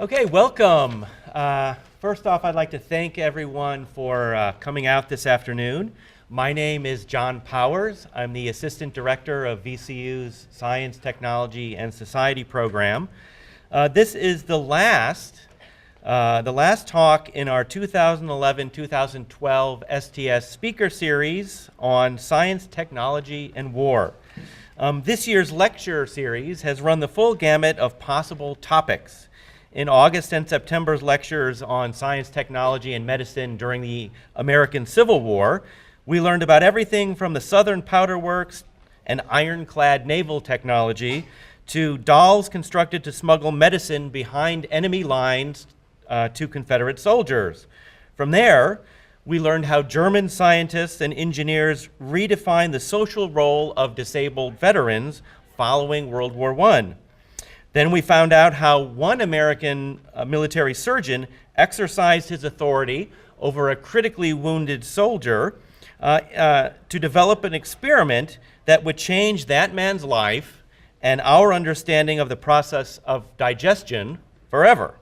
Okay, welcome. First off, I'd like to thank everyone for coming out this afternoon. My name is John Powers. I'm the Assistant Director of VCU's Science, Technology, and Society program. This is the last talk in our 2011-2012 STS speaker series on science, technology, and war. This year's lecture series has run the full gamut of possible topics. In August and September's lectures on science, technology, and medicine during the American Civil War, we learned about everything from the Southern Powder Works and ironclad naval technology to dolls constructed to smuggle medicine behind enemy lines to Confederate soldiers. From there, we learned how German scientists and engineers redefined the social role of disabled veterans following World War I. Then we found out how one American military surgeon exercised his authority over a critically wounded soldier to develop an experiment that would change that man's life and our understanding of the process of digestion forever.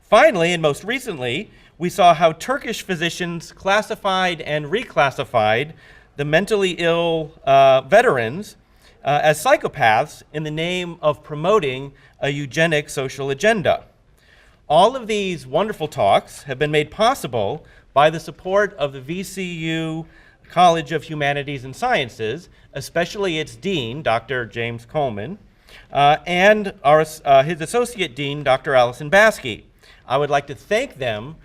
Finally, and most recently, we saw how Turkish physicians classified and reclassified the mentally ill veterans as psychopaths in the name of promoting a eugenic social agenda. All of these wonderful talks have been made possible by the support of the VCU College of Humanities and Sciences, especially its dean, Dr. James Coleman, and his associate dean, Dr. Allison Baskey. I would like to thank them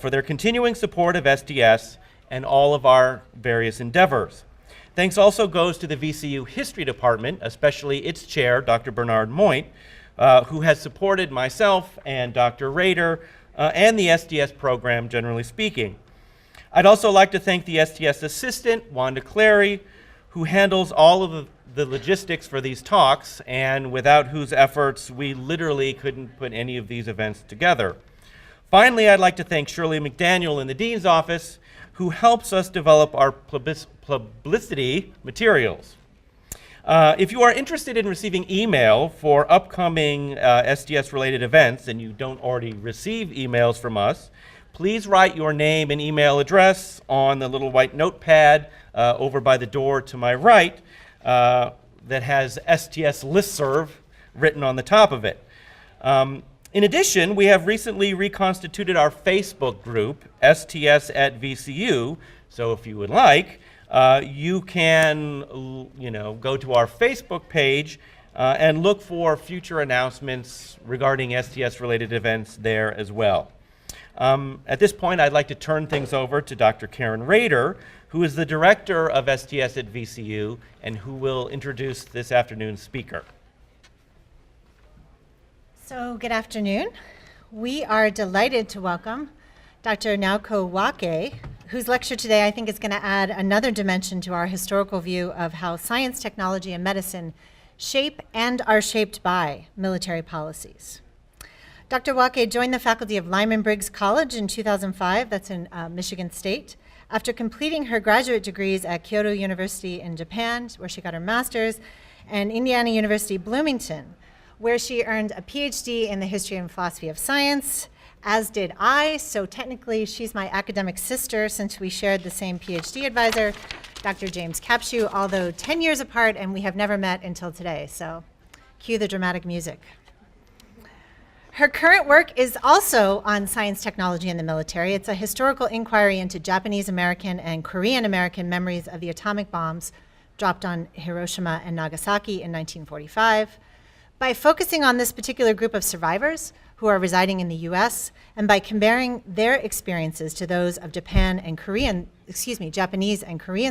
for their continuing support of STS and all of our various endeavors. Thanks also goes to the VCU History Department, especially its chair, Dr. Bernard Moint, who has supported myself and Dr. Rader and the STS program, generally speaking. I'd also like to thank the STS assistant, Wanda Clary, who handles all of the logistics for these talks, and without whose efforts we literally couldn't put any of these events together. Finally, I'd like to thank Shirley McDaniel in the Dean's office, who helps us develop our publicity materials. If you are interested in receiving email for upcoming STS-related events and you don't already receive emails from us, please write your name and email address on the little white notepad over by the door to my right that has STS listserv written on the top of it. In addition, we have recently reconstituted our Facebook group, STS at VCU, so if you would like, you can go to our Facebook page and look for future announcements regarding STS-related events there as well. At this point, I'd like to turn things over to Dr. Karen Rader, who is the director of STS at VCU and who will introduce this afternoon's speaker. So, good afternoon. We are delighted to welcome Dr. Naoko Wake, whose lecture today I think is going to add another dimension to our historical view of how science, technology, and medicine shape and are shaped by military policies. Dr. Wake joined the faculty of Lyman Briggs College in 2005, that's in Michigan State, after completing her graduate degrees at Kyoto University in Japan, where she got her master's, and Indiana University Bloomington, where she earned a PhD in the history and philosophy of science, as did I. So technically, she's my academic sister since we shared the same PhD advisor, Dr. James Capshew, although 10 years apart, and we have never met until today. So cue the dramatic music. Her current work is also on science, technology, and the military. It's a historical inquiry into Japanese American and Korean American memories of the atomic bombs dropped on Hiroshima and Nagasaki in 1945. By focusing on this particular group of survivors who are residing in the US, and by comparing their experiences to those of Japanese and Korean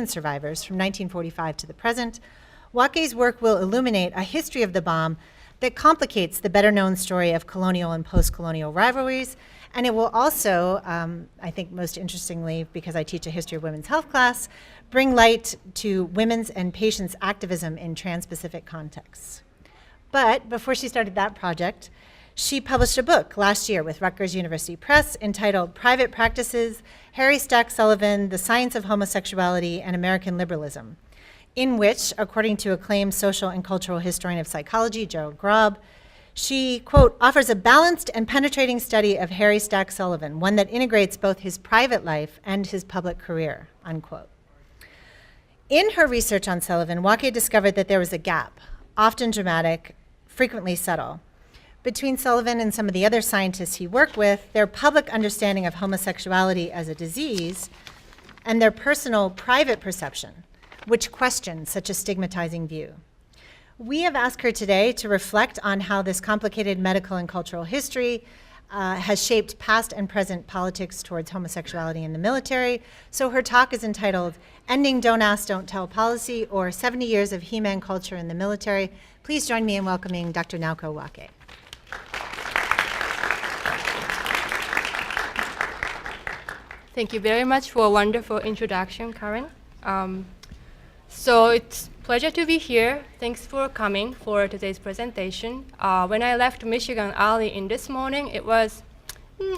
survivors from 1945 to the present, Wake's work will illuminate a history of the bomb that complicates the better-known story of colonial and post-colonial rivalries, and it will also, I think most interestingly, because I teach a history of women's health class, bring light to women's and patients' activism in trans-Pacific contexts. But before she started that project, she published a book last year with Rutgers University Press entitled Private Practices, Harry Stack Sullivan, The Science of Homosexuality and American Liberalism, in which, according to acclaimed social and cultural historian of psychology, Gerald Grob, She, quote, offers a balanced and penetrating study of Harry Stack Sullivan, one that integrates both his private life and his public career, unquote. In her research on Sullivan, Wake discovered that there was a gap, often dramatic, frequently subtle, between Sullivan and some of the other scientists he worked with, their public understanding of homosexuality as a disease, and their personal, private perception, which questioned such a stigmatizing view. We have asked her today to reflect on how this complicated medical and cultural history has shaped past and present politics towards homosexuality in the military. So her talk is entitled Ending Don't Ask, Don't Tell Policy, or 70 Years of He-Man Culture in the Military. Please join me in welcoming Dr. Naoko Wake. Thank you very much for a wonderful introduction, Karen. So it's a pleasure to be here. Thanks for coming for today's presentation. When I left Michigan early in this morning, it was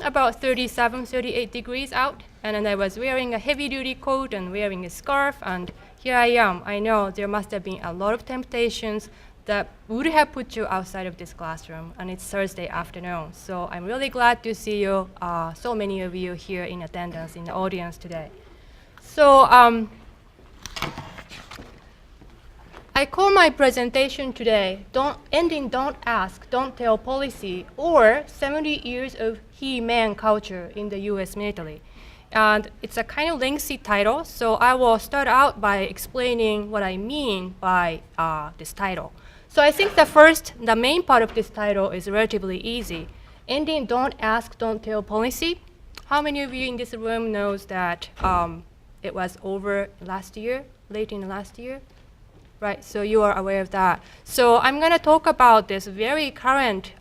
about 37, 38 degrees out, and then I was wearing a heavy-duty coat and wearing a scarf, and here I am. I know there must have been a lot of temptations that would have put you outside of this classroom, and it's Thursday afternoon. So I'm really glad to see you, so many of you here in attendance in the audience today. So I call my presentation today, Ending Don't Ask, Don't Tell Policy, or 70 Years of He-Man Culture in the US Military. And it's a kind of lengthy title, so I will start out by explaining what I mean by this title. So I think the main part of this title is relatively easy. Ending Don't Ask, Don't Tell Policy. How many of you in this room knows that it was over last year, late in the last year? Right, so you are aware of that. So I'm going to talk about this very current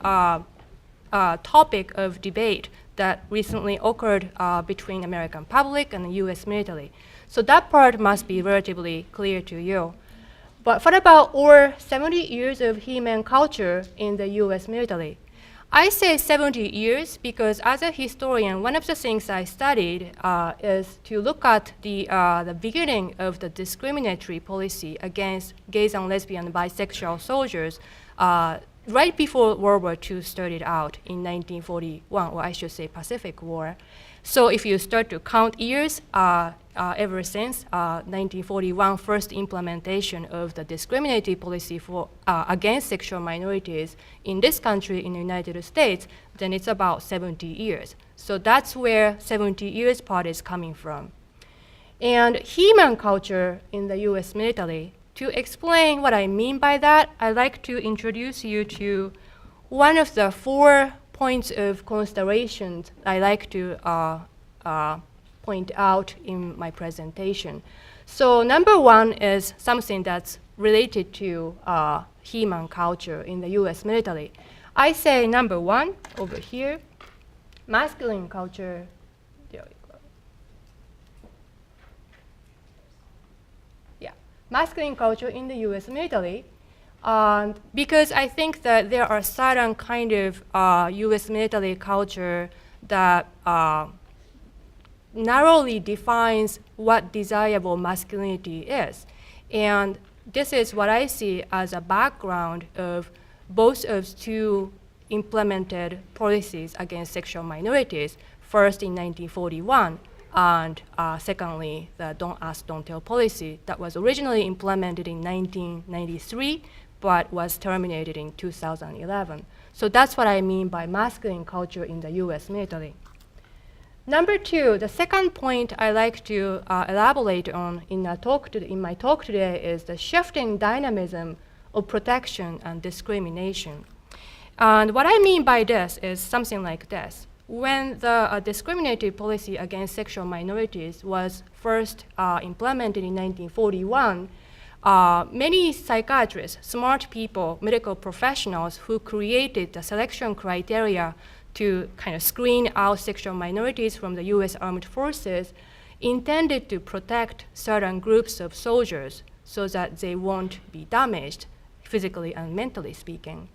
topic of debate that recently occurred between American public and the US military. So that part must be relatively clear to you. But what about our 70 years of He-Man culture in the US military? I say 70 years because as a historian, one of the things I studied is to look at the beginning of the discriminatory policy against gays and lesbian and bisexual soldiers right before World War II started out in 1941, or I should say Pacific War. So if you start to count years, ever since 1941 first implementation of the discriminatory policy for against sexual minorities in this country, in the United States, then it's about 70 years. So that's where 70 years part is coming from. And He-Man culture in the US military, to explain what I mean by that, I'd like to introduce you to one of the 4 points of consideration I like to point out in my presentation. So number 1 is something that's related to He-Man culture in the US military. I say number 1 over here, masculine culture. There we go. Yeah, masculine culture in the US military. Because I think that there are certain kind of US military culture that narrowly defines what desirable masculinity is. And this is what I see as a background of both of 2 implemented policies against sexual minorities, first in 1941, and secondly, the Don't Ask, Don't Tell policy that was originally implemented in 1993, but was terminated in 2011. So that's what I mean by masculine culture in the US military. Number 2, the second point I like to elaborate on in my talk today is the shifting dynamism of protection and discrimination. And what I mean by this is something like this. When the discriminatory policy against sexual minorities was first implemented in 1941, many psychiatrists, smart people, medical professionals who created the selection criteria to kind of screen out sexual minorities from the US Armed Forces intended to protect certain groups of soldiers so that they won't be damaged, physically and mentally speaking.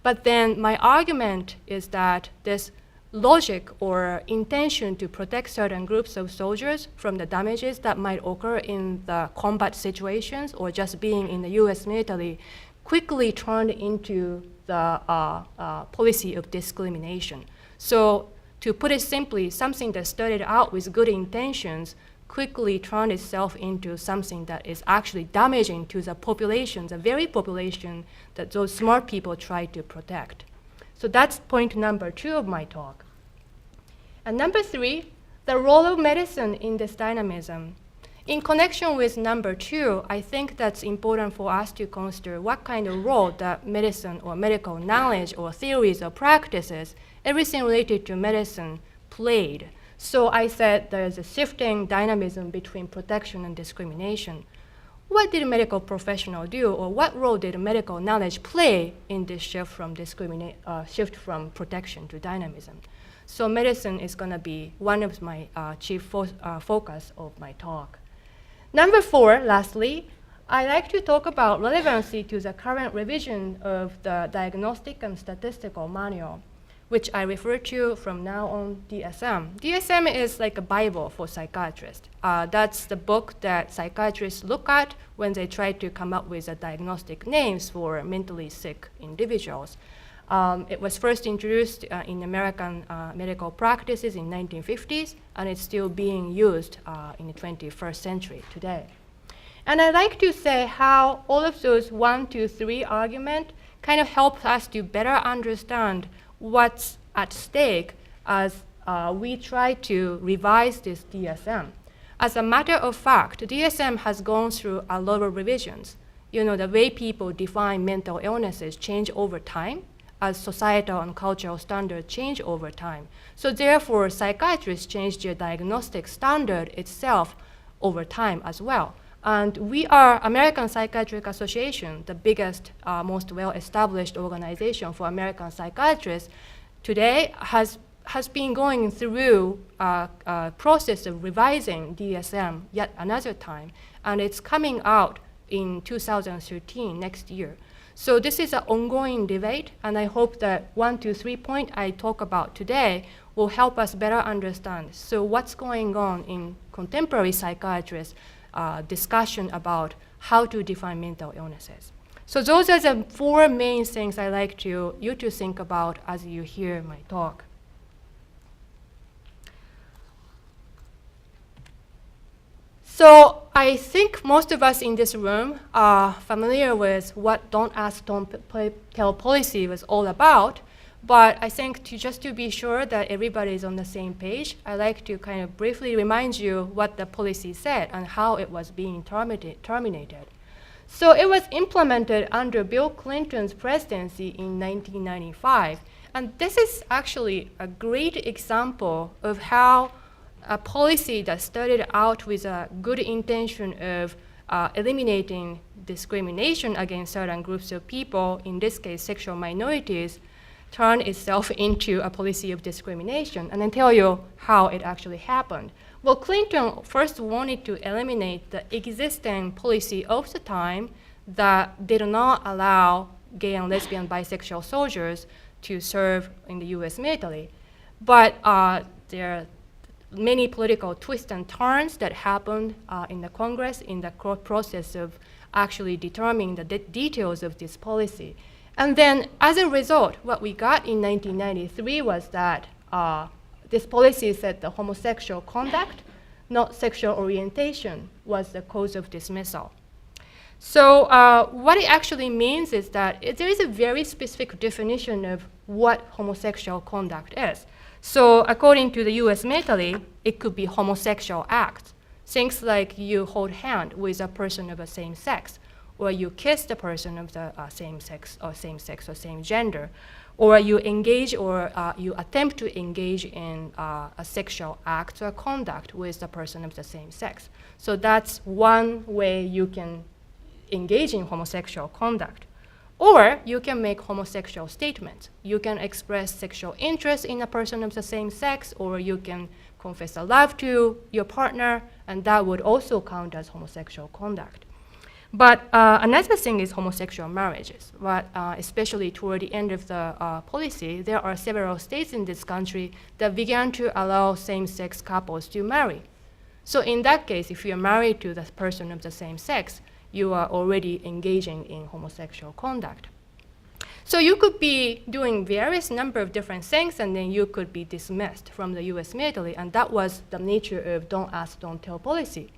But then my argument is that this logic or intention to protect certain groups of soldiers from the damages that might occur in the combat situations or just being in the US military quickly turned into the policy of discrimination. So to put it simply, something that started out with good intentions quickly turned itself into something that is actually damaging to the population, the very population that those smart people try to protect. So that's point number 2 of my talk. And number 3, the role of medicine in this dynamism. In connection with number 2, I think that's important for us to consider what kind of role that medicine or medical knowledge or theories or practices, everything related to medicine, played. So I said there's a shifting dynamism between protection and discrimination. What did a medical professional do, or what role did medical knowledge play in this shift from protection to dynamism? So medicine is going to be one of my chief focus of my talk. Number 4, lastly, I like to talk about relevancy to the current revision of the Diagnostic and Statistical Manual, which I refer to from now on DSM. DSM is like a Bible for psychiatrists. That's the book that psychiatrists look at when they try to come up with diagnostic names for mentally sick individuals. It was first introduced in American medical practices in 1950s, and it's still being used in the 21st century today. And I like to say how all of those 1, 2, 3 arguments kind of help us to better understand what's at stake as we try to revise this DSM. As a matter of fact, DSM has gone through a lot of revisions. You know, the way people define mental illnesses change over time as societal and cultural standards change over time. So therefore, psychiatrists change their diagnostic standard itself over time as well. And we are American Psychiatric Association, the biggest, most well-established organization for American psychiatrists, today has been going through a process of revising DSM yet another time, and it's coming out in 2013, next year. So this is an ongoing debate, and I hope that 1, 2, 3 points I talk about today will help us better understand. So what's going on in contemporary psychiatrists' discussion about how to define mental illnesses. So those are the 4 main things I like you to think about as you hear my talk. So I think most of us in this room are familiar with what Don't Ask, Don't Tell policy was all about. But I think just to be sure that everybody is on the same page, I like to kind of briefly remind you what the policy said and how it was being terminated. So it was implemented under Bill Clinton's presidency in 1995. And this is actually a great example of how a policy that started out with a good intention of eliminating discrimination against certain groups of people, in this case sexual minorities, turn itself into a policy of discrimination, and then tell you how it actually happened. Well, Clinton first wanted to eliminate the existing policy of the time that did not allow gay and lesbian bisexual soldiers to serve in the US military. But there are many political twists and turns that happened in the Congress in the process of actually determining the details of this policy. And then, as a result, what we got in 1993 was that this policy said the homosexual conduct, not sexual orientation, was the cause of dismissal. So what it actually means is that there is a very specific definition of what homosexual conduct is. So according to the US military, it could be homosexual acts. Things like you hold hand with a person of the same sex, or you kiss the person of the same sex or same gender, or you engage or you attempt to engage in a sexual act or conduct with the person of the same sex. So that's one way you can engage in homosexual conduct. Or you can make homosexual statements. You can express sexual interest in a person of the same sex, or you can confess a love to your partner, and that would also count as homosexual conduct. But another thing is homosexual marriages. But, especially toward the end of the policy, there are several states in this country that began to allow same-sex couples to marry. So in that case, if you're married to the person of the same sex, you are already engaging in homosexual conduct. So you could be doing various number of different things, and then you could be dismissed from the US military, and that was the nature of don't ask, don't tell policy.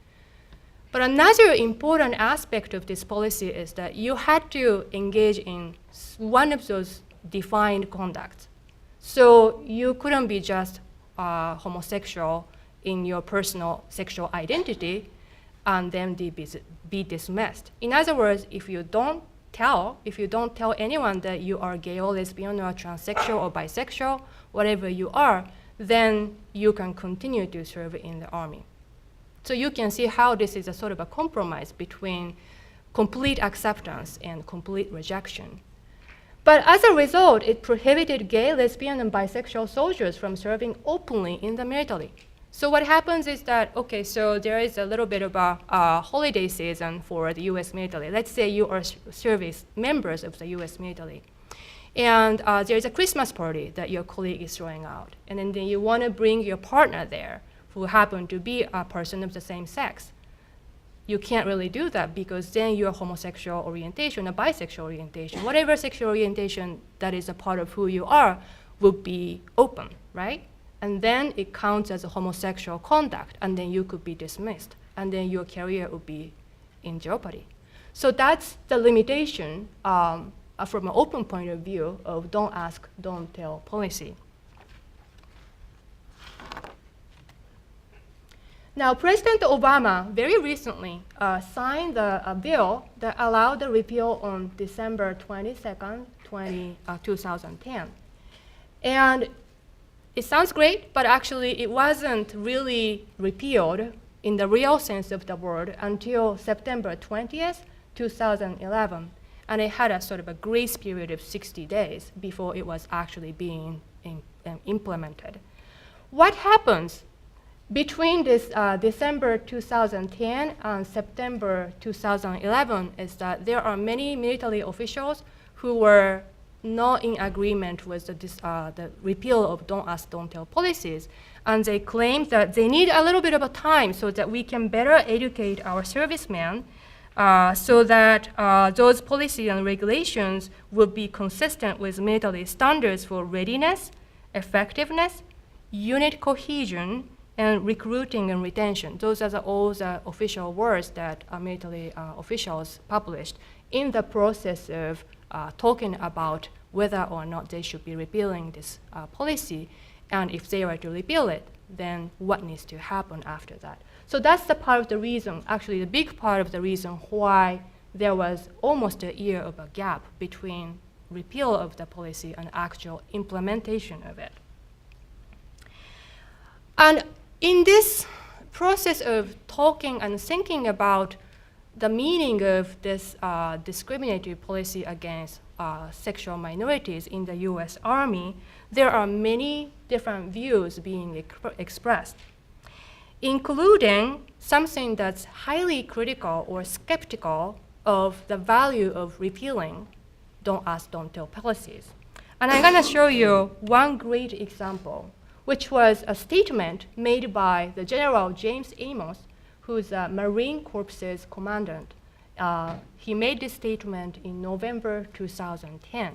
But another important aspect of this policy is that you had to engage in one of those defined conducts. So you couldn't be just homosexual in your personal sexual identity and then be dismissed. In other words, if you don't tell anyone that you are gay or lesbian or transsexual or bisexual, whatever you are, then you can continue to serve in the Army. So you can see how this is a sort of a compromise between complete acceptance and complete rejection. But as a result, it prohibited gay, lesbian, and bisexual soldiers from serving openly in the military. So what happens is that, okay, so there is a little bit of a holiday season for the US military. Let's say you are service members of the US military. And there's a Christmas party that your colleague is throwing out. And then you want to bring your partner there who happen to be a person of the same sex. You can't really do that because then your homosexual orientation, a bisexual orientation, whatever sexual orientation that is a part of who you are would be open, right? And then it counts as a homosexual conduct, and then you could be dismissed, and then your career would be in jeopardy. So that's the limitation from an open point of view of don't ask, don't tell policy. Now, President Obama very recently signed a bill that allowed the repeal on December 22nd, 2010. And it sounds great, but actually it wasn't really repealed in the real sense of the word until September 20th, 2011. And it had a sort of a grace period of 60 days before it was actually being implemented. What happens between this December 2010 and September 2011 is that there are many military officials who were not in agreement with the repeal of don't ask, don't tell policies. And they claimed that they need a little bit of a time so that we can better educate our servicemen so that those policies and regulations would be consistent with military standards for readiness, effectiveness, unit cohesion, and recruiting and retention. Those are all the official words that military officials published in the process of talking about whether or not they should be repealing this policy, and if they were to repeal it, then what needs to happen after that. So that's the part of the reason, actually the big part of the reason why there was almost a year of a gap between repeal of the policy and actual implementation of it. And in this process of talking and thinking about the meaning of this discriminatory policy against sexual minorities in the US Army, there are many different views being expressed, including something that's highly critical or skeptical of the value of repealing don't ask, don't tell policies. And I'm going to show you one great example, which was a statement made by the General James Amos, who's a Marine Corps' commandant. He made this statement in November 2010.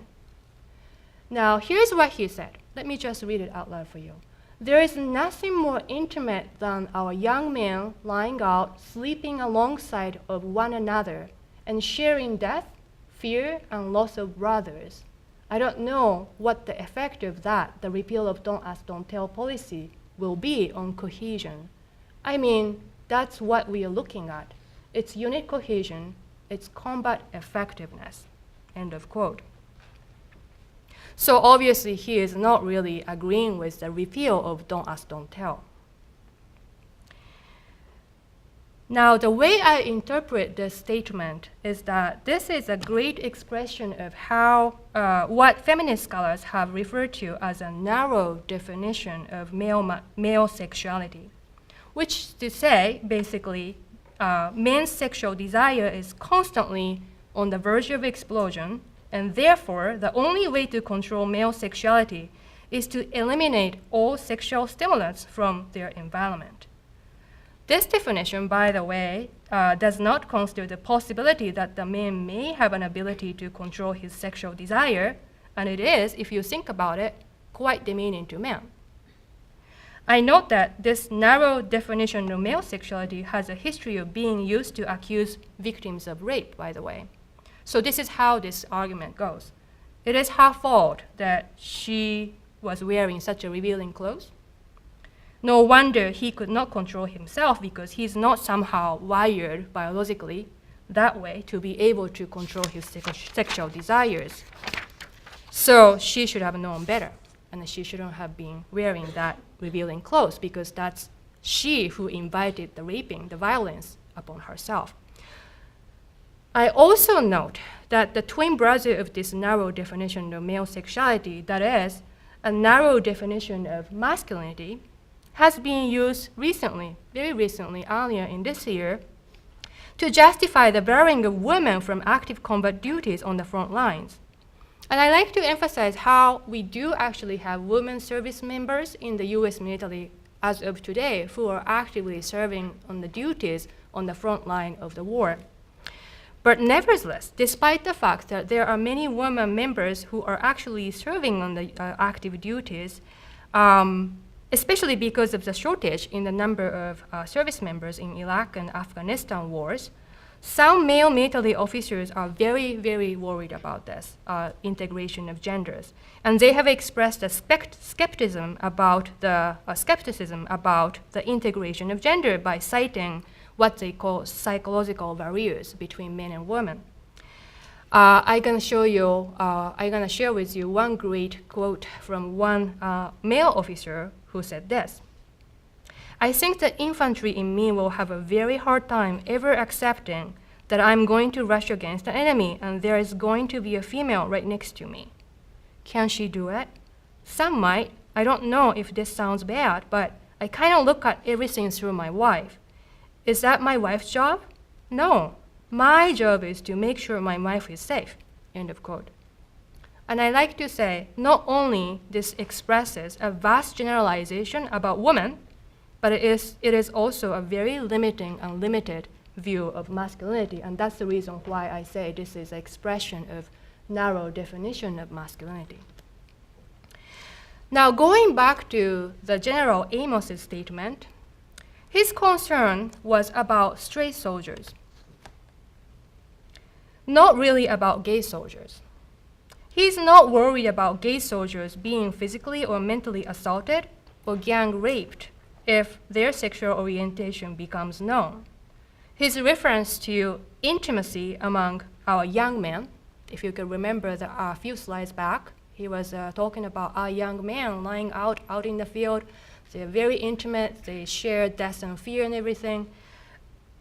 Now, here's what he said. Let me just read it out loud for you. There is nothing more intimate than our young men lying out, sleeping alongside of one another, and sharing death, fear, and loss of brothers. I don't know what the effect of that, the repeal of don't ask, don't tell policy, will be on cohesion. I mean, that's what we are looking at. It's unit cohesion, it's combat effectiveness, end of quote. So obviously he is not really agreeing with the repeal of don't ask, don't tell. Now, the way I interpret this statement is that this is a great expression of how what feminist scholars have referred to as a narrow definition of male sexuality, which is to say, basically, men's sexual desire is constantly on the verge of explosion, and therefore, the only way to control male sexuality is to eliminate all sexual stimulants from their environment. This definition, by the way, does not consider the possibility that the man may have an ability to control his sexual desire, And it is, if you think about it, quite demeaning to men. I note that this narrow definition of male sexuality has a history of being used to accuse victims of rape, by the way. So this is how this argument goes. It is her fault that she was wearing such a revealing clothes. No wonder he could not control himself, because he's not somehow wired biologically that way to be able to control his sexual desires. So she should have known better, and she shouldn't have been wearing that revealing clothes, because that's she who invited the raping, the violence upon herself. I also note that the twin brother of this narrow definition of male sexuality, that is, a narrow definition of masculinity, has been used recently, very recently, earlier in this year, to justify the barring of women from active combat duties on the front lines. And I like to emphasize how we do actually have women service members in the US military as of today who are actively serving on the duties on the front line of the war. But nevertheless, despite the fact that there are many women members who are actually serving on the active duties, especially because of the shortage in the number of service members in Iraq and Afghanistan wars, some male military officers are very, very worried about this integration of genders. And they have expressed a skepticism about the integration of gender by citing what they call psychological barriers between men and women. I'm gonna share with you one great quote from one male officer who said this: "I think the infantry in me will have a very hard time ever accepting that I'm going to rush against the enemy and there is going to be a female right next to me. Can she do it? Some might. I don't know if this sounds bad, but I kind of look at everything through my wife. Is that my wife's job? No. My job is to make sure my wife is safe." End of quote. And I like to say, not only this expresses a vast generalization about women, but it is also a very limiting and limited view of masculinity. And that's the reason why I say this is an expression of narrow definition of masculinity. Now, going back to the General Amos's statement, his concern was about straight soldiers, not really about gay soldiers. He's not worried about gay soldiers being physically or mentally assaulted or gang raped if their sexual orientation becomes known. His reference to intimacy among our young men, if you can remember a few slides back, he was talking about our young men lying out in the field. They're very intimate, they share death and fear and everything.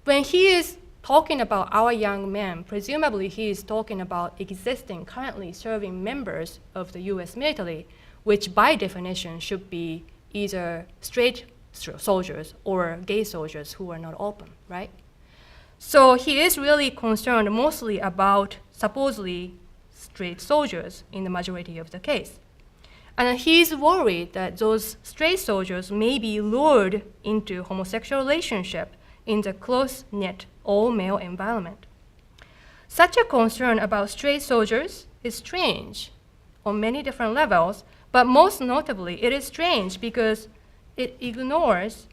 When he is talking about our young men, presumably he is talking about existing, currently serving members of the US military, which by definition should be either straight soldiers or gay soldiers who are not open, right? So he is really concerned mostly about supposedly straight soldiers in the majority of the case. And he's worried that those straight soldiers may be lured into homosexual relationship in the close-knit, all-male environment. Such a concern about straight soldiers is strange on many different levels, but most notably, it is strange because it ignores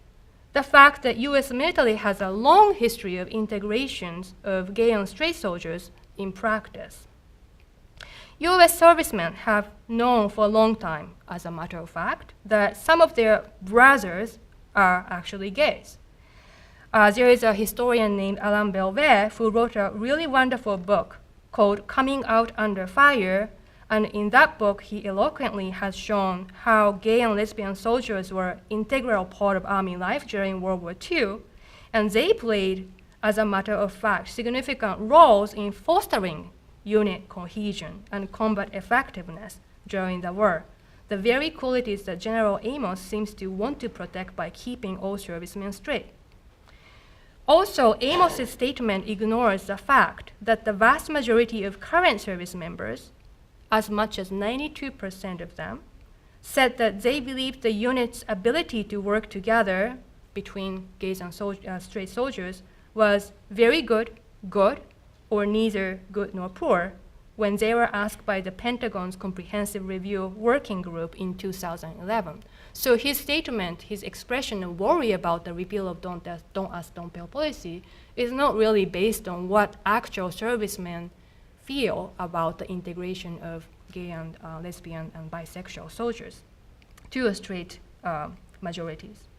the fact that US military has a long history of integrations of gay and straight soldiers in practice. US servicemen have known for a long time, as a matter of fact, that some of their brothers are actually gays. There is a historian named Alain Belvet who wrote a really wonderful book called Coming Out Under Fire, and in that book he eloquently has shown how gay and lesbian soldiers were an integral part of Army life during World War II, and they played, as a matter of fact, significant roles in fostering unit cohesion and combat effectiveness during the war, the very qualities that General Amos seems to want to protect by keeping all servicemen straight. Also, Amos's statement ignores the fact that the vast majority of current service members, as much as 92% of them, said that they believed the unit's ability to work together between gays and straight soldiers was very good, or neither good nor poor, when they were asked by the Pentagon's Comprehensive Review Working Group in 2011. So his statement, his expression of worry about the repeal of Don't Ask, Don't Tell policy is not really based on what actual servicemen feel about the integration of gay and lesbian and bisexual soldiers to a straight majorities.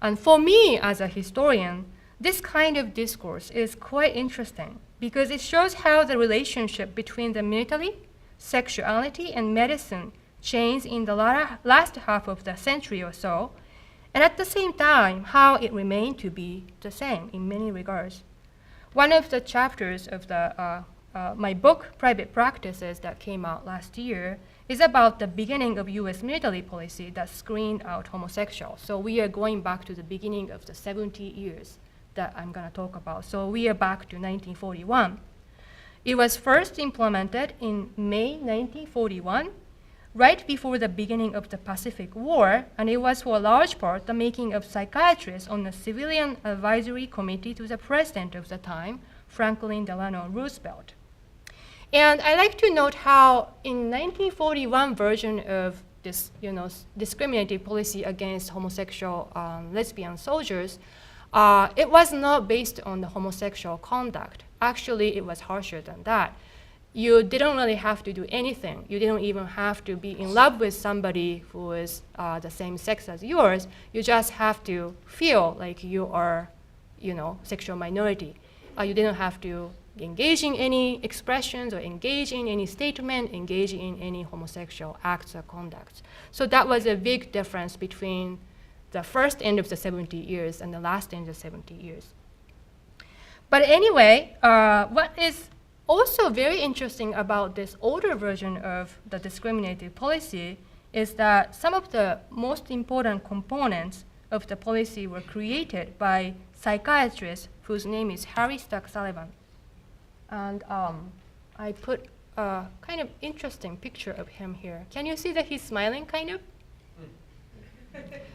And for me, as a historian, this kind of discourse is quite interesting because it shows how the relationship between the military, sexuality, and medicine changed in the last half of the century or so, and at the same time, how it remained to be the same in many regards. One of the chapters of my book, Private Practices, that came out last year, is about the beginning of US military policy that screened out homosexuals. So we are going back to the beginning of the 70 years that I'm going to talk about. So we are back to 1941. It was first implemented in May 1941, right before the beginning of the Pacific War, and it was for a large part the making of psychiatrists on the Civilian Advisory Committee to the president of the time, Franklin Delano Roosevelt. And I like to note how in 1941 version of this, discriminative policy against homosexual lesbian soldiers, it was not based on the homosexual conduct. Actually, it was harsher than that. You didn't really have to do anything. You didn't even have to be in love with somebody who is the same sex as yours. You just have to feel like you are, sexual minority. You didn't have to engage in any expressions or engage in any statement, engage in any homosexual acts or conducts. So that was a big difference between the first end of the 70 years and the last end of the 70 years. But anyway, what is also very interesting about this older version of the discriminative policy is that some of the most important components of the policy were created by psychiatrists whose name is Harry Stack Sullivan. And I put a kind of interesting picture of him here. Can you see that he's smiling, kind of?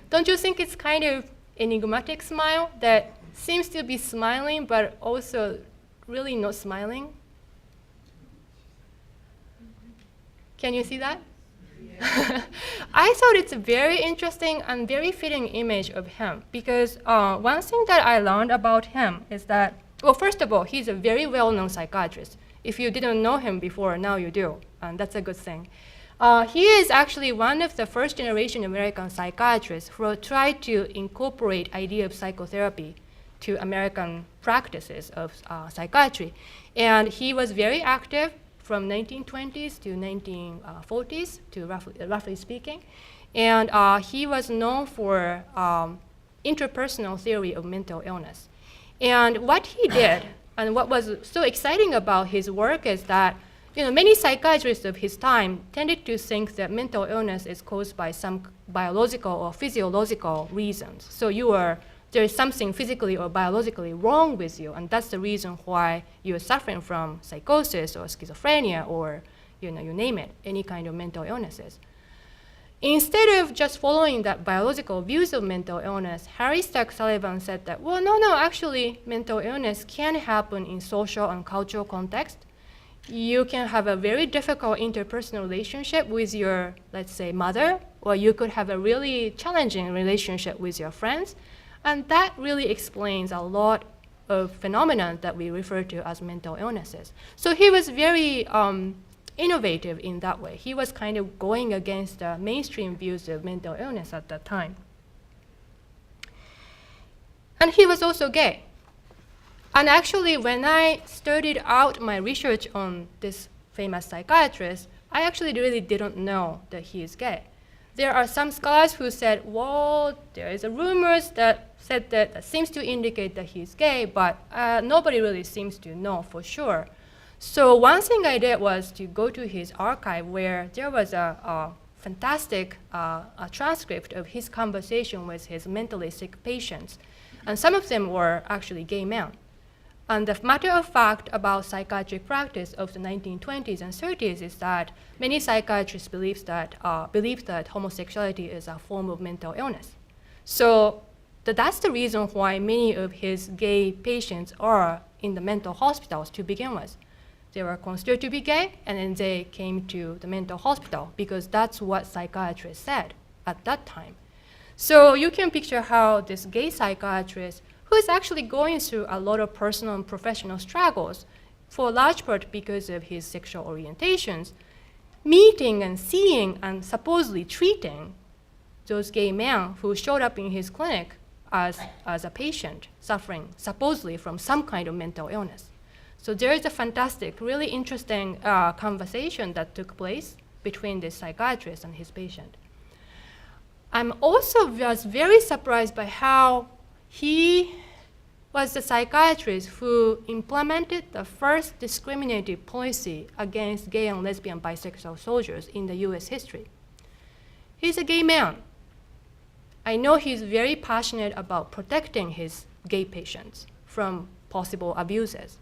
Don't you think it's kind of enigmatic smile that seems to be smiling but also really not smiling? Can you see that? I thought it's a very interesting and very fitting image of him because one thing that I learned about him is that, well, first of all, he's a very well-known psychiatrist. If you didn't know him before, now you do, and that's a good thing. He is actually one of the first-generation American psychiatrists who tried to incorporate idea of psychotherapy to American practices of psychiatry. And he was very active from 1920s to 1940s, to roughly speaking. And he was known for interpersonal theory of mental illness. And what he did, and what was so exciting about his work is that many psychiatrists of his time tended to think that mental illness is caused by some biological or physiological reasons. So there is something physically or biologically wrong with you, and that's the reason why you're suffering from psychosis or schizophrenia or you name it, any kind of mental illnesses. Instead of just following that biological views of mental illness, Harry Stack Sullivan said that, well, no, actually, mental illness can happen in social and cultural context. You can have a very difficult interpersonal relationship with your, let's say, mother, or you could have a really challenging relationship with your friends. And that really explains a lot of phenomena that we refer to as mental illnesses. So he was very innovative in that way. He was kind of going against the mainstream views of mental illness at that time. And he was also gay. And actually, when I started out my research on this famous psychiatrist, I actually really didn't know that he is gay. There are some scholars who said, well, there is a rumors that said that seems to indicate that he's gay, but nobody really seems to know for sure. So one thing I did was to go to his archive where there was a fantastic transcript of his conversation with his mentally sick patients. And some of them were actually gay men. And the matter of fact about psychiatric practice of the 1920s and 30s is that many psychiatrists believed that homosexuality is a form of mental illness. So that's the reason why many of his gay patients are in the mental hospitals to begin with. They were considered to be gay, and then they came to the mental hospital because that's what psychiatrists said at that time. So you can picture how this gay psychiatrist, who is actually going through a lot of personal and professional struggles, for a large part because of his sexual orientations, meeting and seeing and supposedly treating those gay men who showed up in his clinic as a patient suffering supposedly from some kind of mental illness. So there is a fantastic, really interesting conversation that took place between this psychiatrist and his patient. I'm also was very surprised by how he was the psychiatrist who implemented the first discriminative policy against gay and lesbian bisexual soldiers in the US history. He's a gay man. I know he's very passionate about protecting his gay patients from possible abuses.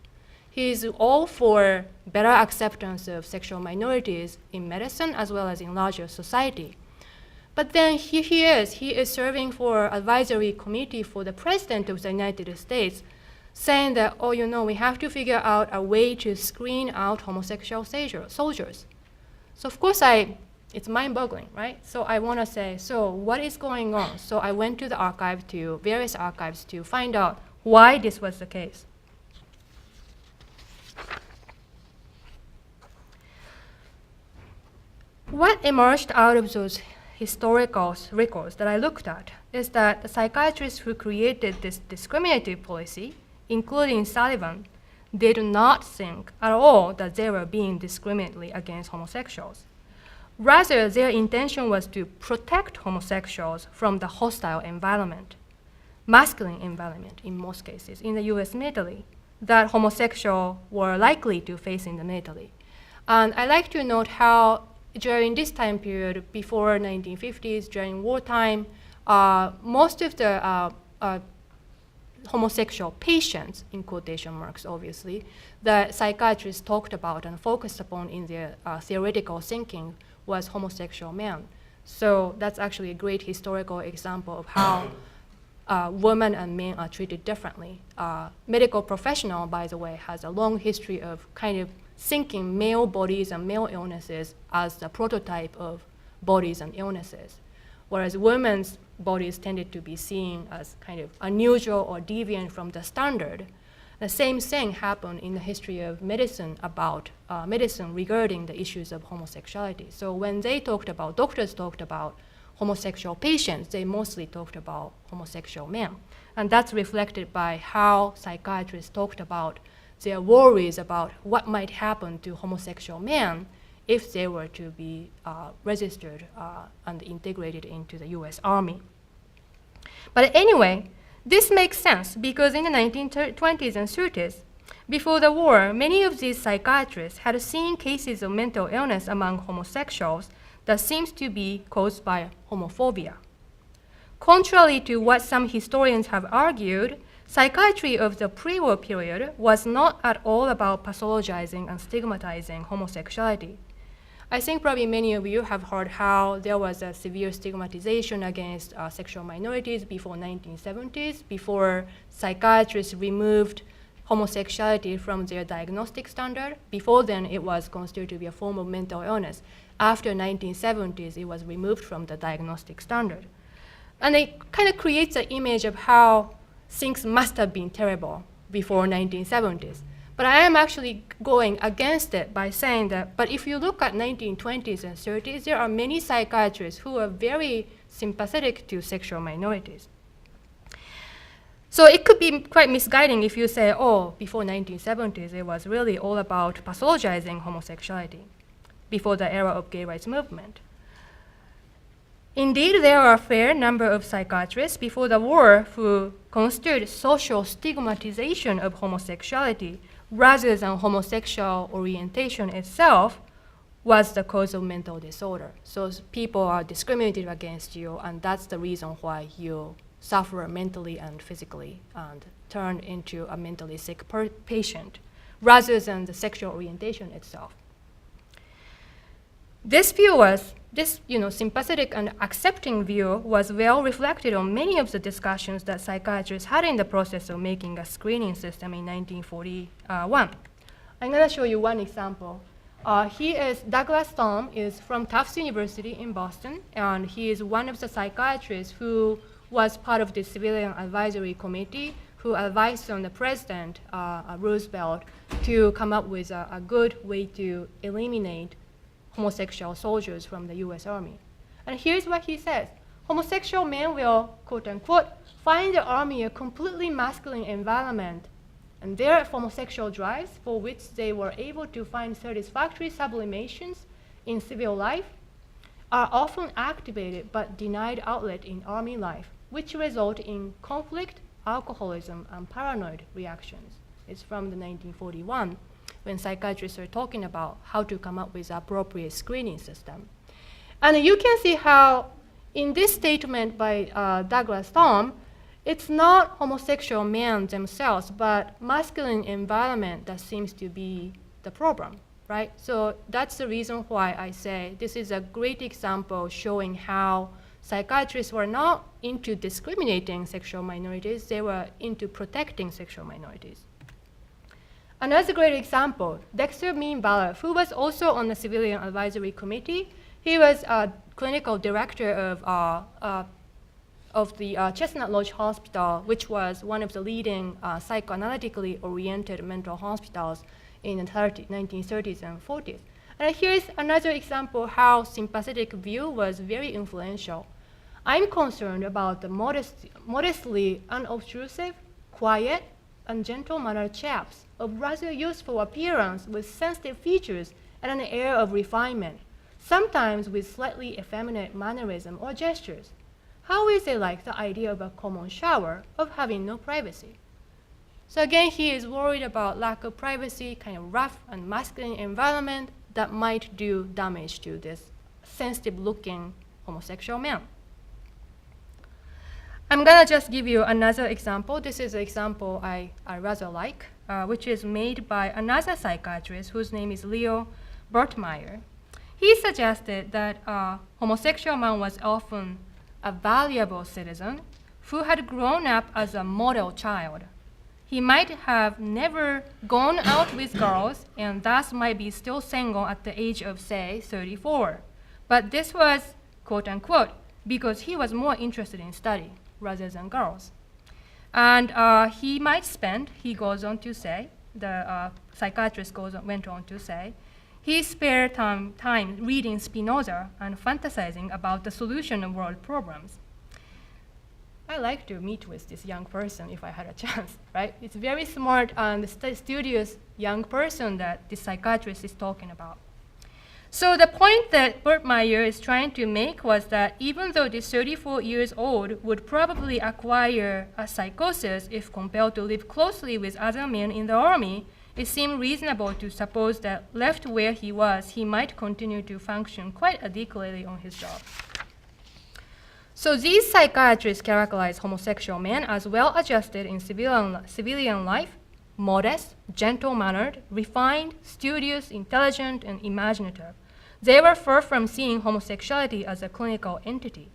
He's all for better acceptance of sexual minorities in medicine as well as in larger society. But then he is serving for advisory committee for the president of the United States, saying that, oh, you know, we have to figure out a way to screen out homosexual soldiers. So of course it's mind-boggling, right? So I want to say, so what is going on? So I went to the various archives to find out why this was the case. What emerged out of those historical records that I looked at is that the psychiatrists who created this discriminative policy, including Sullivan, did not think at all that they were being discriminatory against homosexuals. Rather, their intention was to protect homosexuals from the hostile environment, masculine environment in most cases, in the US military, that homosexuals were likely to face in the military. And I like to note how during this time period, before 1950s, during wartime, most of the homosexual patients, in quotation marks obviously, that psychiatrists talked about and focused upon in their theoretical thinking was homosexual men. So that's actually a great historical example of how women and men are treated differently. Medical professional, by the way, has a long history of kind of thinking male bodies and male illnesses as the prototype of bodies and illnesses, whereas women's bodies tended to be seen as kind of unusual or deviant from the standard. The same thing happened in the history of medicine about medicine regarding the issues of homosexuality. So when doctors talked about homosexual patients, they mostly talked about homosexual men. And that's reflected by how psychiatrists talked about their worries about what might happen to homosexual men if they were to be registered and integrated into the US Army. But anyway, this makes sense because in the 1920s and 30s, before the war, many of these psychiatrists had seen cases of mental illness among homosexuals that seems to be caused by homophobia. Contrary to what some historians have argued, psychiatry of the pre-war period was not at all about pathologizing and stigmatizing homosexuality. I think probably many of you have heard how there was a severe stigmatization against sexual minorities before 1970s, before psychiatrists removed homosexuality from their diagnostic standard. Before then, it was considered to be a form of mental illness. After 1970s, it was removed from the diagnostic standard. And it kind of creates an image of how things must have been terrible before 1970s. But I am actually going against it by saying that, but if you look at 1920s and 30s, there are many psychiatrists who are very sympathetic to sexual minorities. So it could be quite misguiding if you say, oh, before 1970s, it was really all about pathologizing homosexuality before the era of gay rights movement. Indeed, there are a fair number of psychiatrists before the war who considered social stigmatization of homosexuality rather than homosexual orientation itself was the cause of mental disorder. So people are discriminated against you, and that's the reason why you suffer mentally and physically and turn into a mentally sick patient rather than the sexual orientation itself. This sympathetic and accepting view was well reflected on many of the discussions that psychiatrists had in the process of making a screening system in 1941. I'm going to show you one example. Douglas Thom is from Tufts University in Boston, and he is one of the psychiatrists who was part of the Civilian Advisory Committee who advised on the President Roosevelt to come up with a good way to eliminate homosexual soldiers from the US Army. And here's what he says. Homosexual men will, quote unquote, find the Army a completely masculine environment, and their homosexual drives, for which they were able to find satisfactory sublimations in civil life, are often activated but denied outlet in Army life, which result in conflict, alcoholism, and paranoid reactions. It's from the 1941, when psychiatrists are talking about how to come up with appropriate screening system. And you can see how in this statement by Douglas Thom, it's not homosexual men themselves, but masculine environment that seems to be the problem, right? So that's the reason why I say this is a great example showing how psychiatrists were not into discriminating sexual minorities, they were into protecting sexual minorities. Another great example, Dexter Mean-Ballard, who was also on the Civilian Advisory Committee. He was a clinical director of the Chestnut Lodge Hospital, which was one of the leading psychoanalytically oriented mental hospitals in the 1930s and 40s. And here's another example how sympathetic view was very influential. I'm concerned about the modestly unobtrusive, quiet, and gentle-mannered chaps of rather youthful appearance with sensitive features and an air of refinement, sometimes with slightly effeminate mannerism or gestures. How is it like the idea of a common shower, of having no privacy? So again, he is worried about lack of privacy, kind of rough and masculine environment that might do damage to this sensitive-looking homosexual man. I'm gonna just give you another example. This is an example I rather like, which is made by another psychiatrist whose name is Leo Bertmeyer. He suggested that a homosexual man was often a valuable citizen who had grown up as a model child. He might have never gone out with girls and thus might be still single at the age of, say, 34. But this was, quote unquote, because he was more interested in study rather than girls. And he might spend, he goes on to say, the psychiatrist went on to say, he spared time reading Spinoza and fantasizing about the solution of world problems. I like to meet with this young person if I had a chance, right? It's very smart and studious young person that this psychiatrist is talking about. So the point that Bertmeyer is trying to make was that even though this 34 years old would probably acquire a psychosis if compelled to live closely with other men in the army, it seemed reasonable to suppose that left where he was, he might continue to function quite adequately on his job. So these psychiatrists characterize homosexual men as well-adjusted in civilian life, modest, gentle-mannered, refined, studious, intelligent, and imaginative. They were far from seeing homosexuality as a clinical entity.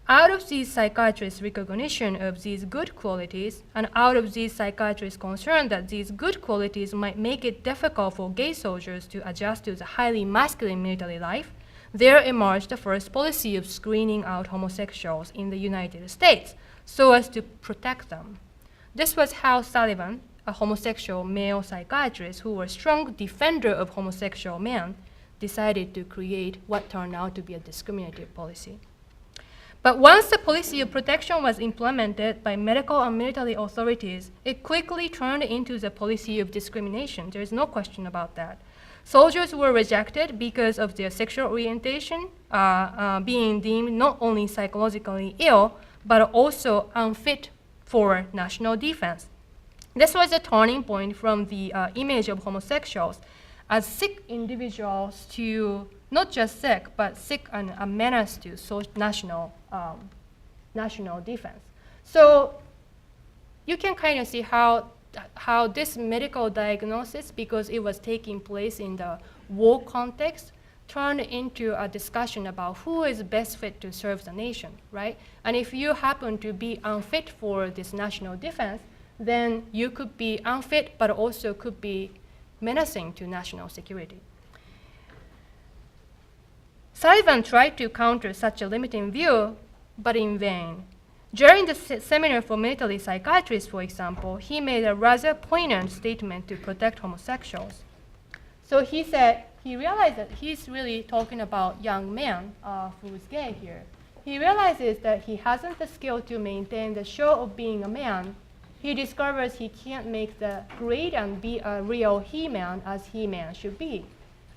Out of these psychiatrists' recognition of these good qualities, and out of these psychiatrists' concern that these good qualities might make it difficult for gay soldiers to adjust to the highly masculine military life, there emerged the first policy of screening out homosexuals in the United States so as to protect them. This was Hal Sullivan, a homosexual male psychiatrist who was a strong defender of homosexual men, decided to create what turned out to be a discriminative policy. But once the policy of protection was implemented by medical and military authorities, it quickly turned into the policy of discrimination. There is no question about that. Soldiers were rejected because of their sexual orientation, being deemed not only psychologically ill, but also unfit for national defense. This was a turning point from the image of homosexuals as sick individuals to not just sick, but sick and a menace to national defense. So you can kind of see how this medical diagnosis, because it was taking place in the war context, turned into a discussion about who is best fit to serve the nation, right? And if you happen to be unfit for this national defense, then you could be unfit, but also could be menacing to national security. Sullivan tried to counter such a limiting view, but in vain. During the seminar for military psychiatrists, for example, he made a rather poignant statement to protect homosexuals. So he said he realized that he's really talking about young man who's gay here. He realizes that he hasn't the skill to maintain the show of being a man. He discovers he can't make the grade and be a real he-man as he-man should be.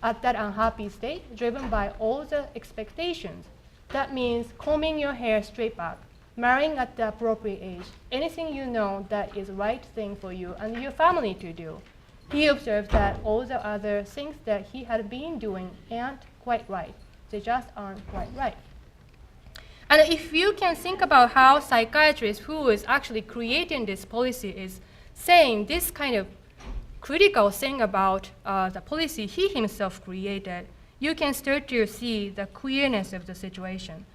At that unhappy state, driven by all the expectations, that means combing your hair straight back, marrying at the appropriate age, anything you know that is the right thing for you and your family to do. He observed that all the other things that he had been doing aren't quite right. They just aren't quite right. And if you can think about how psychiatrist who is actually creating this policy is saying this kind of critical thing about the policy he himself created, you can start to see the queerness of the situation.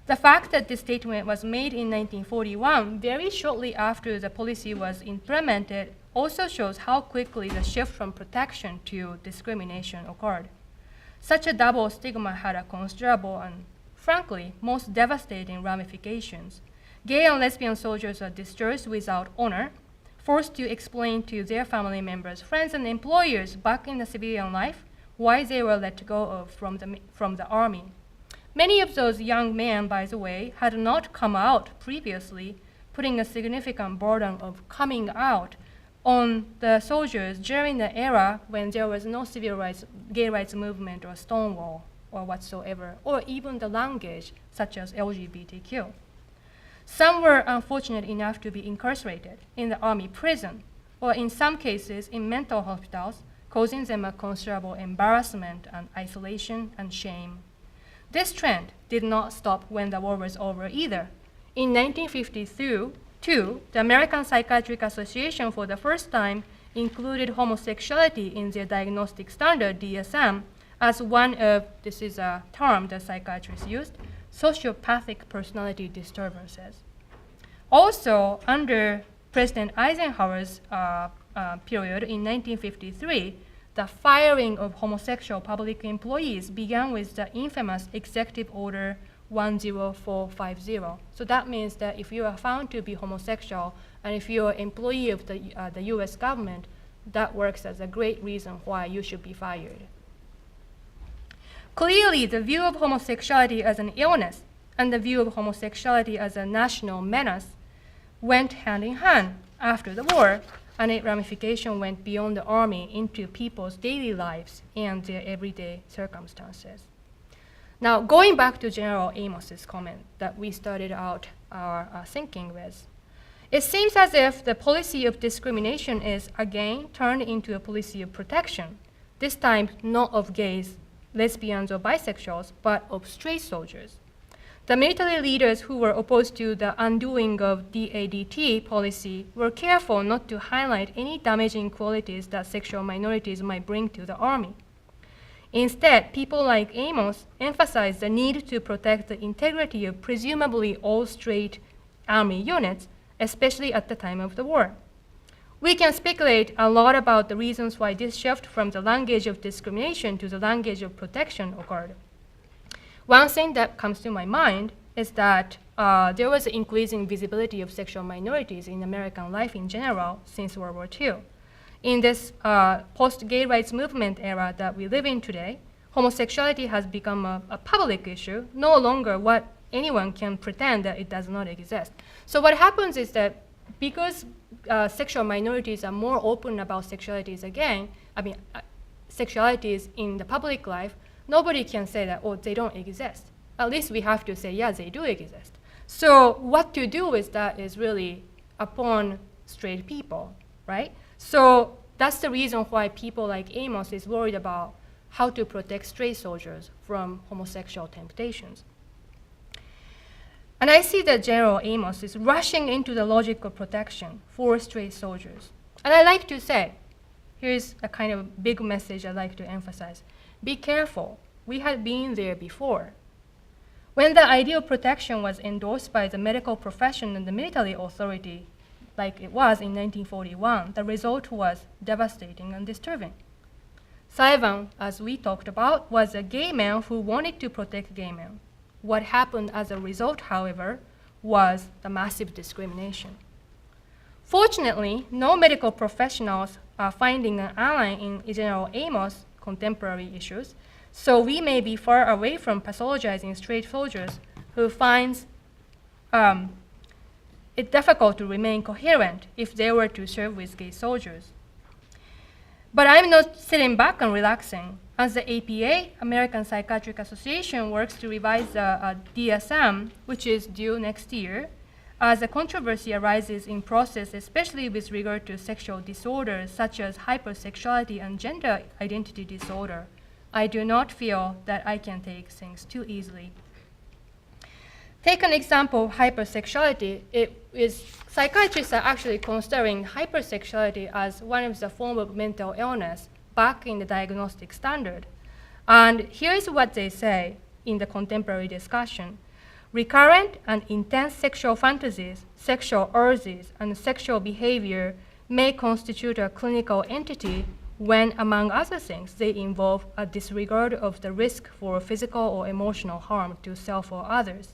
The fact that this statement was made in 1941, very shortly after the policy was implemented, also shows how quickly the shift from protection to discrimination occurred. Such a double stigma had a considerable and, frankly, most devastating ramifications. Gay and lesbian soldiers are discharged without honor, forced to explain to their family members, friends, and employers back in the civilian life why they were let go from the army. Many of those young men, by the way, had not come out previously, putting a significant burden of coming out on the soldiers during the era when there was no civil rights, gay rights movement or Stonewall or whatsoever, or even the language such as LGBTQ. Some were unfortunate enough to be incarcerated in the army prison, or in some cases in mental hospitals, causing them a considerable embarrassment and isolation and shame. This trend did not stop when the war was over either. In 1952, the American Psychiatric Association for the first time included homosexuality in their diagnostic standard, DSM, as one of, this is a term that psychiatrists used, sociopathic personality disturbances. Also, under President Eisenhower's period in 1953, the firing of homosexual public employees began with the infamous Executive Order 10450. So that means that if you are found to be homosexual and if you are an employee of the US government, that works as a great reason why you should be fired. Clearly, the view of homosexuality as an illness and the view of homosexuality as a national menace went hand in hand after the war, and its ramification went beyond the army into people's daily lives and their everyday circumstances. Now, going back to General Amos's comment that we started out our thinking with, it seems as if the policy of discrimination is again turned into a policy of protection, this time not of gays, lesbians, or bisexuals, but of straight soldiers. The military leaders who were opposed to the undoing of DADT policy were careful not to highlight any damaging qualities that sexual minorities might bring to the army. Instead, people like Amos emphasized the need to protect the integrity of presumably all straight army units, especially at the time of the war. We can speculate a lot about the reasons why this shift from the language of discrimination to the language of protection occurred. One thing that comes to my mind is that there was an increasing visibility of sexual minorities in American life in general since World War II. In this post-gay rights movement era that we live in today, homosexuality has become a public issue, no longer what anyone can pretend that it does not exist. So what happens is that because sexual minorities are more open about sexualities again, sexualities in the public life, nobody can say that, oh, they don't exist. At least we have to say, yeah, they do exist. So what to do with that is really upon straight people, right? So that's the reason why people like Amos is worried about how to protect straight soldiers from homosexual temptations. And I see that General Amos is rushing into the logic of protection for straight soldiers. And I like to say, here's a kind of big message I'd like to emphasize. Be careful, we had been there before. When the idea of protection was endorsed by the medical profession and the military authority, like it was in 1941, the result was devastating and disturbing. Saivan, as we talked about, was a gay man who wanted to protect gay men. What happened as a result, however, was the massive discrimination. Fortunately, no medical professionals are finding an ally in General Amos' contemporary issues, so we may be far away from pathologizing straight soldiers who finds it difficult to remain coherent if they were to serve with gay soldiers. But I'm not sitting back and relaxing. As the APA, American Psychiatric Association, works to revise the DSM, which is due next year, as a controversy arises in process, especially with regard to sexual disorders such as hypersexuality and gender identity disorder, I do not feel that I can take things too easily. Take an example of hypersexuality. Psychiatrists are actually considering hypersexuality as one of the forms of mental illness back in the diagnostic standard. And here's what they say in the contemporary discussion. Recurrent and intense sexual fantasies, sexual urges, and sexual behavior may constitute a clinical entity when, among other things, they involve a disregard of the risk for physical or emotional harm to self or others.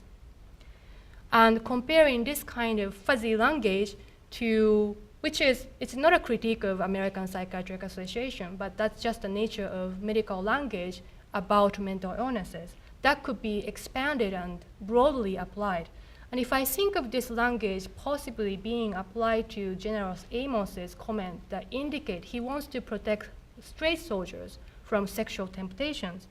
And comparing this kind of fuzzy language to, it's not a critique of American Psychiatric Association, but that's just the nature of medical language about mental illnesses. That could be expanded and broadly applied. And if I think of this language possibly being applied to General Amos's comment that indicate he wants to protect straight soldiers from sexual temptations,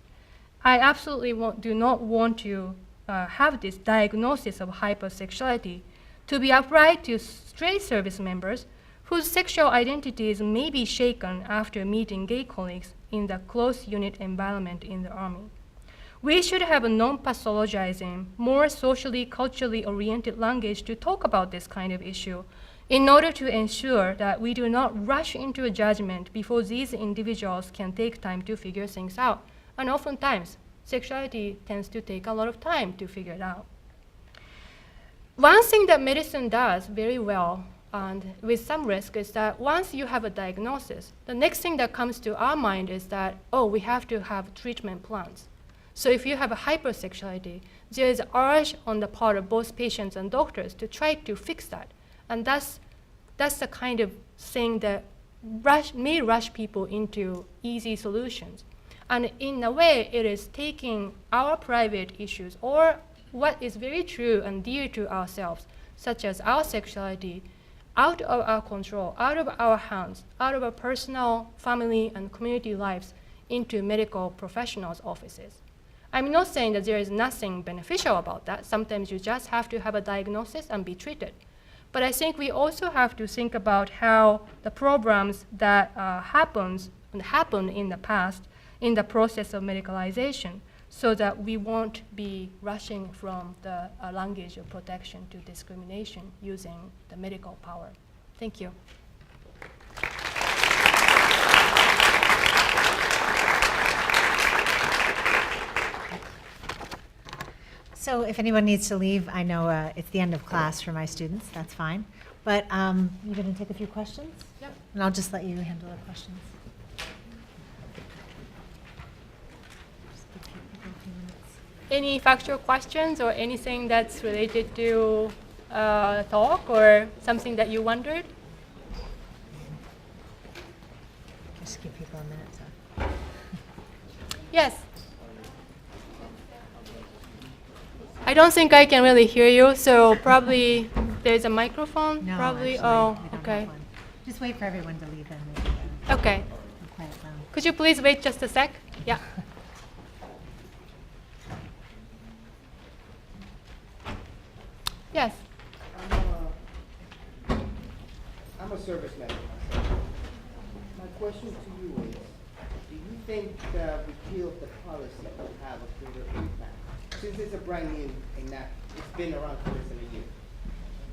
I absolutely do not want to have this diagnosis of hypersexuality to be applied to straight service members whose sexual identities may be shaken after meeting gay colleagues in the close unit environment in the Army. We should have a non-pathologizing, more socially, culturally oriented language to talk about this kind of issue in order to ensure that we do not rush into a judgment before these individuals can take time to figure things out. And oftentimes, sexuality tends to take a lot of time to figure it out. One thing that medicine does very well, and with some risk, is that once you have a diagnosis, the next thing that comes to our mind is that, oh, we have to have treatment plans. So if you have a hypersexuality, there is an urge on the part of both patients and doctors to try to fix that. And that's the kind of thing that may rush people into easy solutions. And in a way, it is taking our private issues or what is very true and dear to ourselves, such as our sexuality, out of our control, out of our hands, out of our personal, family, and community lives into medical professionals' offices. I'm not saying that there is nothing beneficial about that. Sometimes you just have to have a diagnosis and be treated. But I think we also have to think about how the programs that happened in the past in the process of medicalization, so that we won't be rushing from the language of protection to discrimination using the medical power. Thank you. So if anyone needs to leave, I know it's the end of class for my students, that's fine. But you're going to take a few questions? Yep. And I'll just let you handle the questions. Any factual questions or anything that's related to talk or something that you wondered? Just give people a minute to. Yes. I don't think I can really hear you, so probably there's a microphone. No, probably. actually, Oh, we don't have okay. one. Just wait for everyone to leave and we can Okay. quiet down. Could you please wait just a sec? Yeah. Yes. I'm a serviceman myself. My question to you is, do you think the repeal of the policy will have a greater impact? Since it's a brand new and that it's been around for less than a year,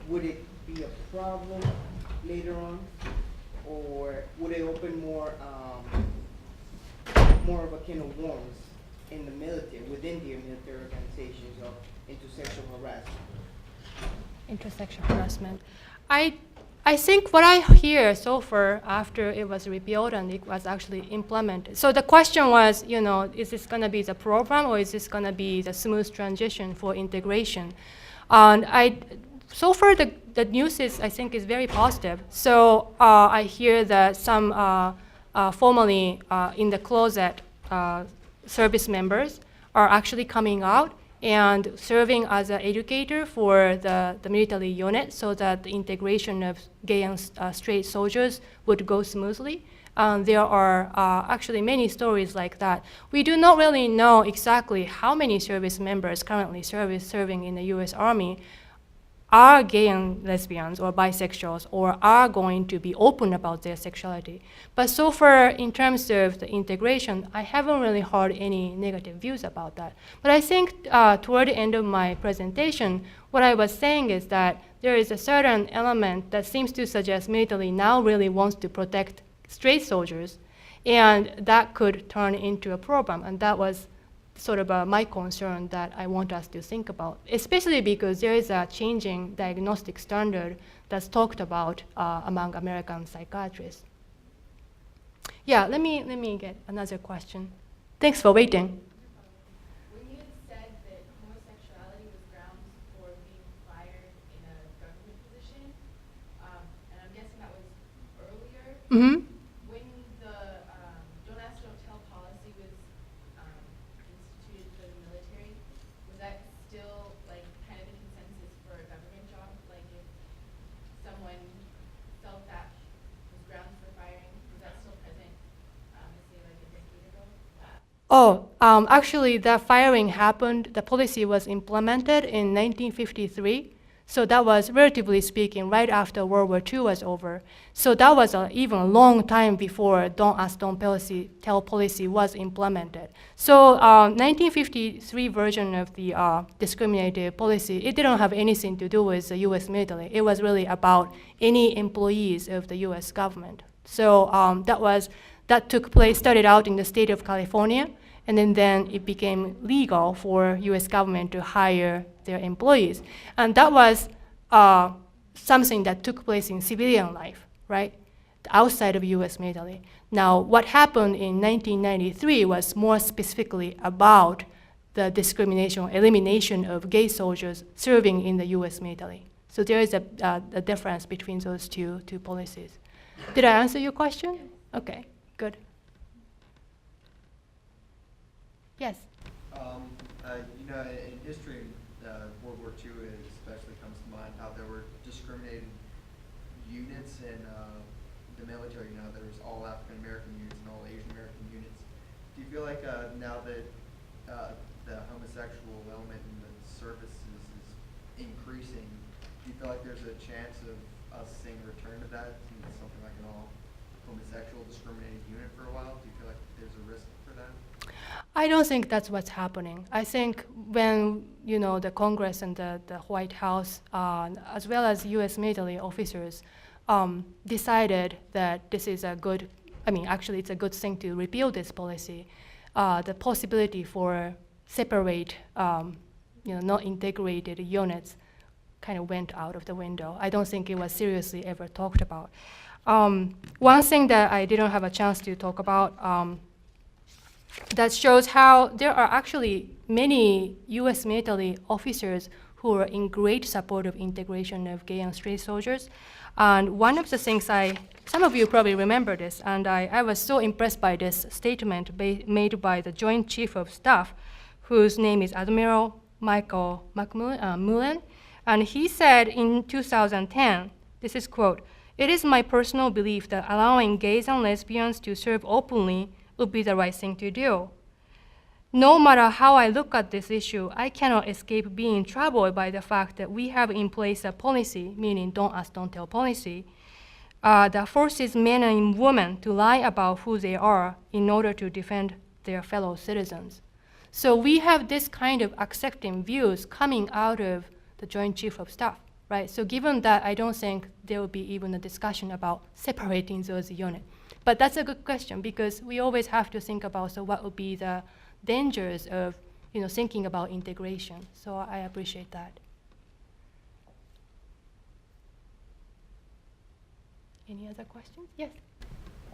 would it be a problem later on? Or would it open more of a can of worms in the military, within the military organizations into sexual harassment? Intersexual harassment. I I think what I hear so far after it was repealed and it was actually implemented. So the question was, is this going to be the program or is this going to be the smooth transition for integration? And so far the news is, I think, is very positive. So I hear that some formerly in the closet service members are actually coming out and serving as an educator for the military unit so that the integration of gay and straight soldiers would go smoothly. There are actually many stories like that. We do not really know exactly how many service members currently serving in the US Army are gay and lesbians or bisexuals or are going to be open about their sexuality. But so far, in terms of the integration, I haven't really heard any negative views about that. But I think toward the end of my presentation, what I was saying is that there is a certain element that seems to suggest military now really wants to protect straight soldiers, and that could turn into a problem. And that was sort of my concern that I want us to think about, especially because there is a changing diagnostic standard that's talked about among American psychiatrists. Yeah, let me get another question. Thanks for waiting. When you had said that homosexuality was grounds for being fired in a government position, and I'm guessing that was earlier, Mm-hmm. when the Don't Ask, Don't Tell policy was instituted for the military, was that still like kind of the consensus for a government job? Like if someone felt that was grounds for firing, was that still present, say like a decade ago? Oh, actually, the firing happened, the policy was implemented in 1953. So that was, relatively speaking, right after World War II was over. So that was even a long time before Don't Ask, Don't Tell policy was implemented. So 1953 version of the discriminative policy, it didn't have anything to do with the US military. It was really about any employees of the US government. So that took place, started out in the state of California, and then it became legal for US government to hire their employees. And that was something that took place in civilian life, right? Outside of US military. Now, what happened in 1993 was more specifically about the discrimination, elimination of gay soldiers serving in the US military. So there is a difference between those two policies. Did I answer your question? Okay, good. Yes. In history, World War II especially comes to mind how there were discriminated units in the military. There was all African American units and all Asian American units. Do you feel like now that the homosexual element in the services is increasing, do you feel like there's a chance of us seeing a return to that, something like an all homosexual discriminated unit for a while? Do you feel like there's a risk for that? I don't think that's what's happening. I think when the Congress and the White House, as well as U.S. military officers, decided that this is actually it's a good thing to repeal this policy, the possibility for separate, not integrated units kind of went out of the window. I don't think it was seriously ever talked about. One thing that I didn't have a chance to talk about that shows how there are actually many US military officers who are in great support of integration of gay and straight soldiers. And one of the things some of you probably remember this, and I was so impressed by this statement made by the Joint Chief of Staff, whose name is Admiral Michael Mullen. And he said in 2010, this is quote, "It is my personal belief that allowing gays and lesbians to serve openly would be the right thing to do. No matter how I look at this issue, I cannot escape being troubled by the fact that we have in place a policy, meaning Don't Ask, Don't Tell policy, that forces men and women to lie about who they are in order to defend their fellow citizens." So we have this kind of accepting views coming out of the Joint Chief of Staff, right? So given that, I don't think there will be even a discussion about separating those units. But that's a good question because we always have to think about, so what would be the dangers of thinking about integration. So I appreciate that. Any other questions? Yes.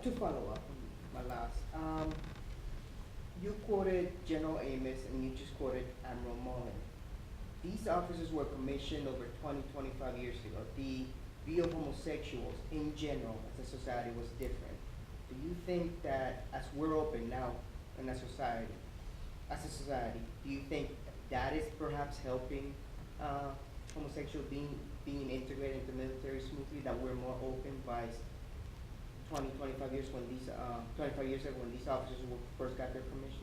To follow up on my last, you quoted General Amos and you just quoted Admiral Mullen. These officers were commissioned over 25 years ago. The view of homosexuals in general as a society was different. Do you think that as we're open now in a society, do you think that is perhaps helping homosexual being integrated into the military smoothly, that we're more open by 25 years when these 25 years ago when these officers first got their permission?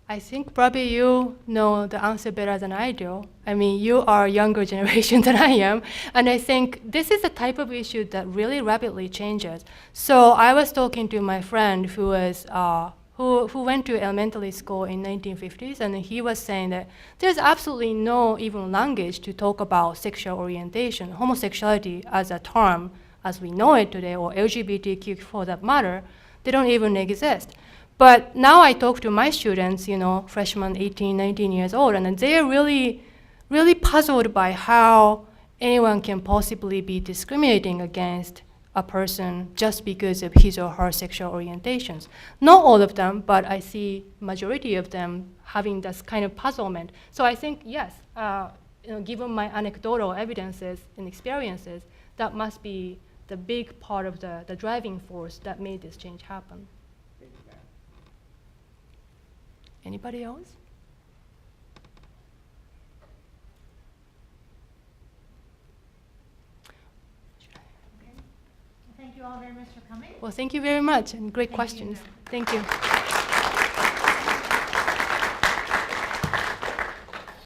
I think probably you know the answer better than I do. I mean, you are younger generation than I am, and I think this is a type of issue that really rapidly changes. So I was talking to my friend who was who went to elementary school in 1950s, and he was saying that there's absolutely no even language to talk about sexual orientation, homosexuality as a term as we know it today, or LGBTQ for that matter. They don't even exist. But now I talk to my students, you know, freshmen, 18, 19 years old, and they're really, really puzzled by how anyone can possibly be discriminating against a person just because of his or her sexual orientations. Not all of them, but I see majority of them having this kind of puzzlement. So I think, yes, you know, given my anecdotal evidences and experiences, that must be the big part of the driving force that made this change happen. Anybody else? Thank you all very much for coming. Well, thank you very much, and great Thank you. questions. Thank you.